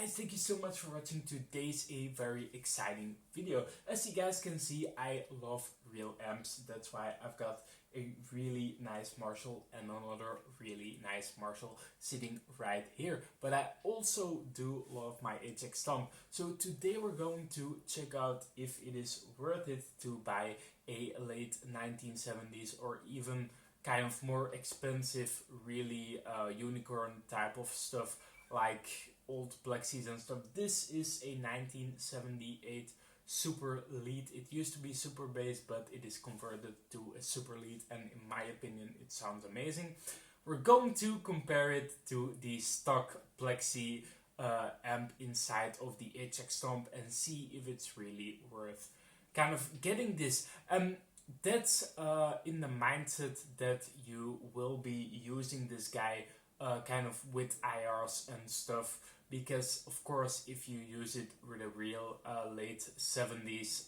guys, thank you so much for watching today's very exciting video. As you guys can see, I love real amps. That's why I've got a really nice Marshall and another really nice Marshall sitting right here. But I also do love my HX Stomp. So today we're going to check out if it is worth it to buy a late 1970s or even kind of more expensive, really unicorn type of stuff like old Black Seas and stuff. This is a 1978 super lead. It used to be super bass, but it is converted to a super lead, and in my opinion it sounds amazing. We're going to compare it to the stock Black Sea amp inside of the HX Stomp and see if it's really worth kind of getting this. That's in the mindset that you will be using this guy kind of with IRs and stuff, because of course if you use it with a real late 70s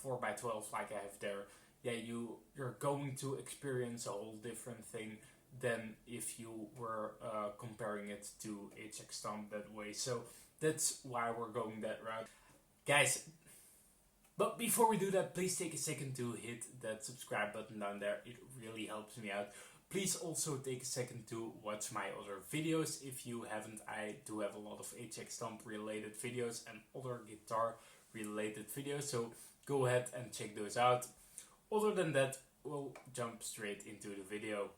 4x12 like I have there, yeah, you're going to experience a whole different thing than if you were comparing it to HX Stomp that way. So that's why we're going that route, guys. But before we do that, please take a second to hit that subscribe button down there. It really helps me out. Please also take a second to watch my other videos. If you haven't, I do have a lot of HX Stomp related videos and other guitar related videos. So go ahead and check those out. Other than that, we'll jump straight into the video.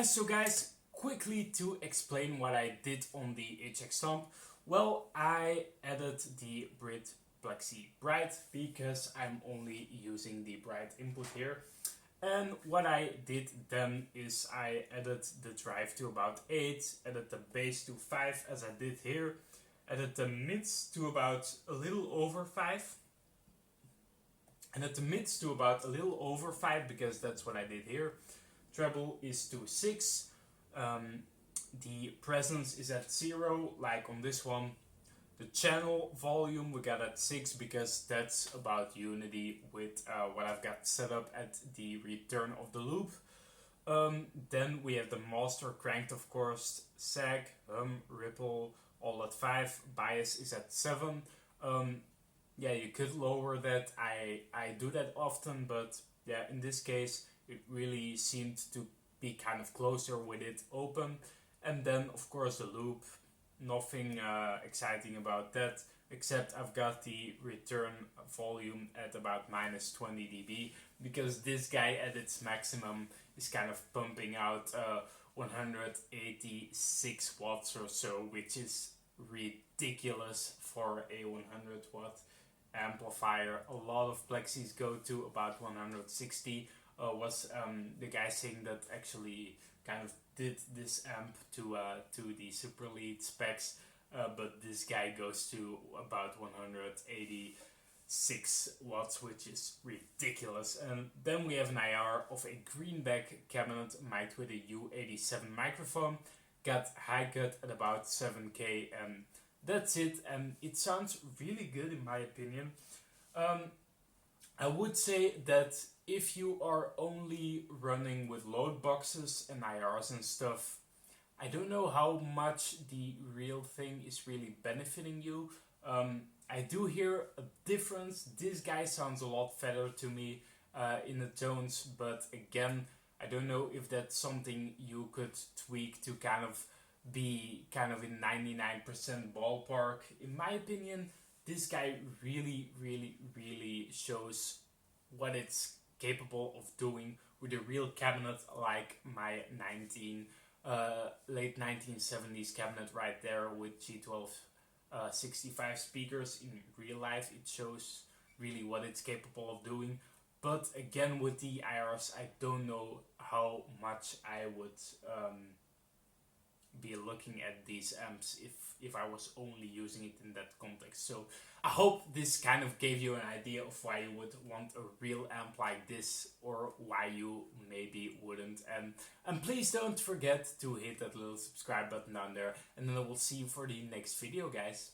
so guys, quickly to explain what I did on the HX Stomp. Well, I added the Brit Plexi Bright because I'm only using the bright input here. And what I did then is I added the drive to about 8, added the bass to 5 as I did here, added the mids to about a little over 5, and at the mids to about a little over 5 because that's what I did here. Treble is to 6, the presence is at 0 like on this one. The channel volume we got at 6 because that's about unity with what I've got set up at the return of the loop. Then we have the master cranked, of course, sag, ripple, all at 5. Bias is at 7. Yeah, you could lower that. I do that often, but yeah, in this case it really seemed to be kind of closer with it open. And then of course the loop. Nothing exciting about that, except I've got the return volume at about minus 20 dB because this guy at its maximum is kind of pumping out 186 watts or so, which is ridiculous for a 100 watt amplifier. A lot of plexis go to about 160. Was the guy saying that actually kind of did this amp to the super lead specs, but this guy goes to about 186 watts, which is ridiculous. And then we have an IR of a greenback cabinet mic with a U87 microphone, got high cut at about 7K, and that's it. And it sounds really good in my opinion. I would say that if you are only running with load boxes and IRs and stuff, I don't know how much the real thing is really benefiting you. I do hear a difference. This guy sounds a lot fatter to me in the tones, but again, I don't know if that's something you could tweak to kind of be kind of in 99% ballpark. In my opinion, this guy really shows what it's capable of doing with a real cabinet like my late 1970s cabinet right there with G12 65 speakers. In real life it shows really what it's capable of doing, but again with the IRs I don't know how much I would be looking at these amps if I was only using it in that context. So I hope this kind of gave you an idea of why you would want a real amp like this, or why you maybe wouldn't. And please don't forget to hit that little subscribe button down there, and then I will see you for the next video, guys.